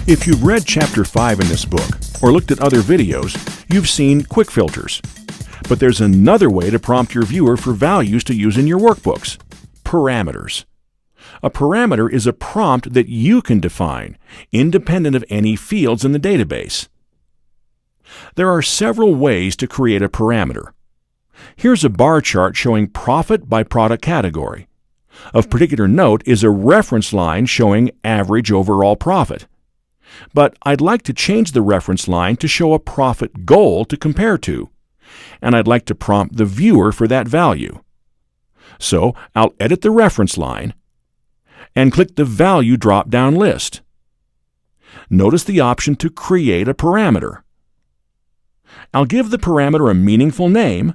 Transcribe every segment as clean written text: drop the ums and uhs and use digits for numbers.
If you've read Chapter 5 in this book, or looked at other videos, you've seen quick filters. But there's another way to prompt your viewer for values to use in your workbooks: parameters. A parameter is a prompt that you can define, independent of any fields in the database. There are several ways to create a parameter. Here's a bar chart showing profit by product category. Of particular note is a reference line showing average overall profit. But I'd like to change the reference line to show a profit goal to compare to, and I'd like to prompt the viewer for that value. So I'll edit the reference line and click the Value drop-down list. Notice the option to create a parameter. I'll give the parameter a meaningful name,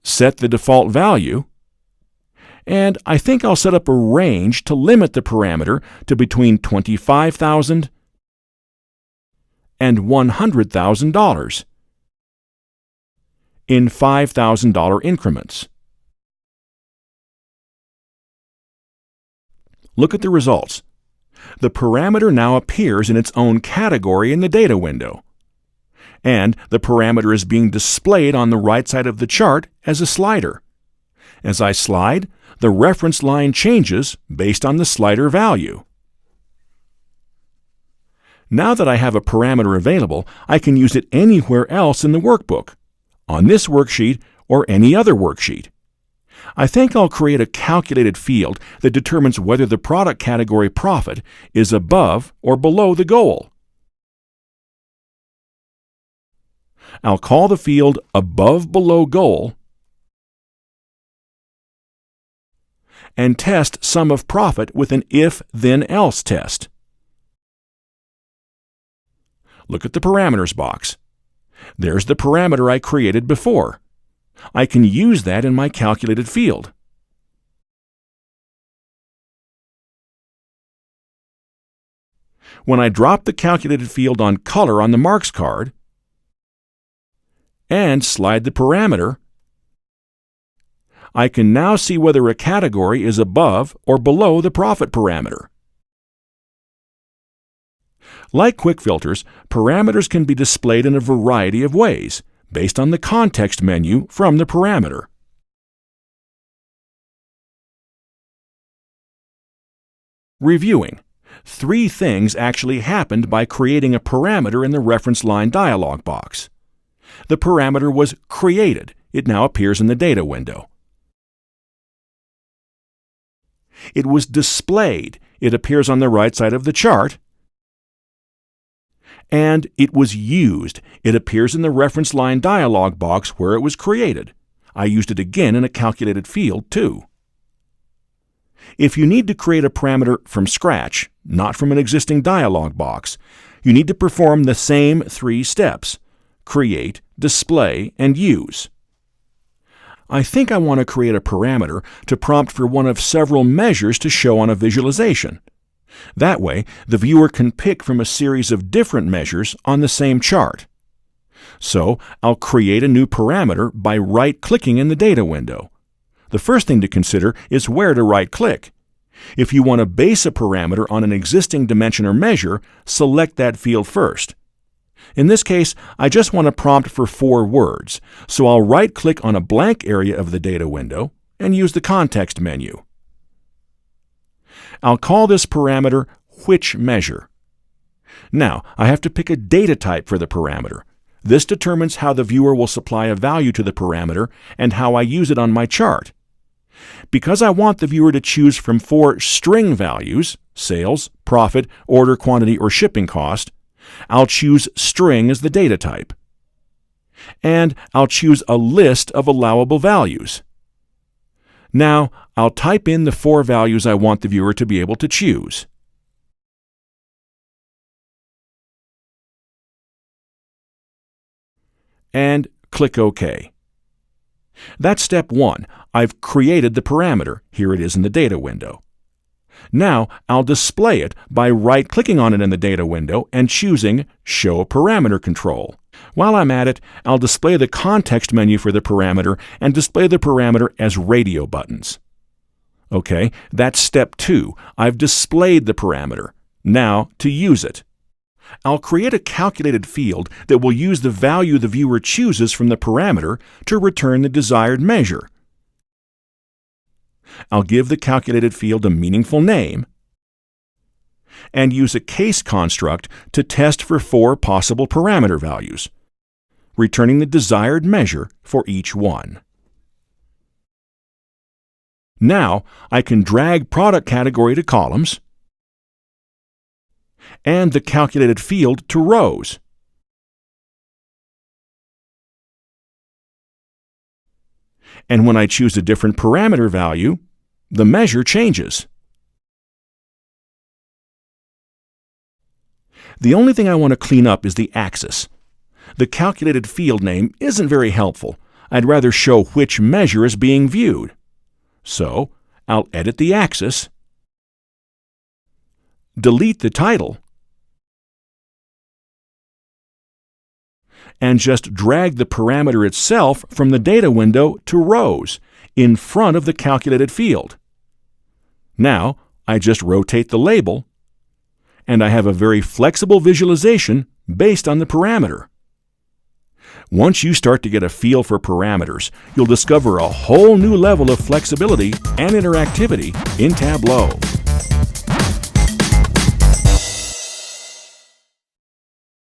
set the default value, and I think I'll set up a range to limit the parameter to between $25,000 and $100,000 in $5,000 increments. Look at the results. The parameter now appears in its own category in the data window, and the parameter is being displayed on the right side of the chart as a slider. As I slide, the reference line changes based on the slider value. Now that I have a parameter available, I can use it anywhere else in the workbook, on this worksheet or any other worksheet. I think I'll create a calculated field that determines whether the product category profit is above or below the goal. I'll call the field Above-Below Goal and test sum of profit with an if-then-else test. Look at the parameters box. There's the parameter I created before. I can use that in my calculated field. When I drop the calculated field on color on the marks card and slide the parameter, I can now see whether a category is above or below the profit parameter. Like quick filters, parameters can be displayed in a variety of ways, based on the context menu from the parameter. Reviewing. 3 things actually happened by creating a parameter in the reference line dialog box. The parameter was created. It now appears in the data window. It was displayed. It appears on the right side of the chart. And it was used. It appears in the reference line dialog box where it was created. I used it again in a calculated field, too. If you need to create a parameter from scratch, not from an existing dialog box, you need to perform the same 3 steps: create, display, and use. I think I want to create a parameter to prompt for one of several measures to show on a visualization. That way, the viewer can pick from a series of different measures on the same chart. So, I'll create a new parameter by right-clicking in the data window. The first thing to consider is where to right-click. If you want to base a parameter on an existing dimension or measure, select that field first. In this case, I just want to prompt for 4 words, so I'll right-click on a blank area of the data window and use the context menu. I'll call this parameter which measure. Now, I have to pick a data type for the parameter. This determines how the viewer will supply a value to the parameter and how I use it on my chart. Because I want the viewer to choose from 4 string values, sales, profit, order quantity, or shipping cost, I'll choose string as the data type. And I'll choose a list of allowable values. Now, I'll type in the 4 values I want the viewer to be able to choose. And click OK. That's step 1. I've created the parameter. Here it is in the data window. Now, I'll display it by right-clicking on it in the data window and choosing Show Parameter Control. While I'm at it, I'll display the context menu for the parameter and display the parameter as radio buttons. Okay, that's step 2. I've displayed the parameter. Now to use it. I'll create a calculated field that will use the value the viewer chooses from the parameter to return the desired measure. I'll give the calculated field a meaningful name and use a case construct to test for 4 possible parameter values, returning the desired measure for each one. Now I can drag product category to columns and the calculated field to rows. And when I choose a different parameter value, the measure changes. The only thing I want to clean up is the axis. The calculated field name isn't very helpful. I'd rather show which measure is being viewed. So I'll edit the axis, delete the title, and just drag the parameter itself from the data window to rows in front of the calculated field. Now I just rotate the label, and I have a very flexible visualization based on the parameter. Once you start to get a feel for parameters, you'll discover a whole new level of flexibility and interactivity in Tableau.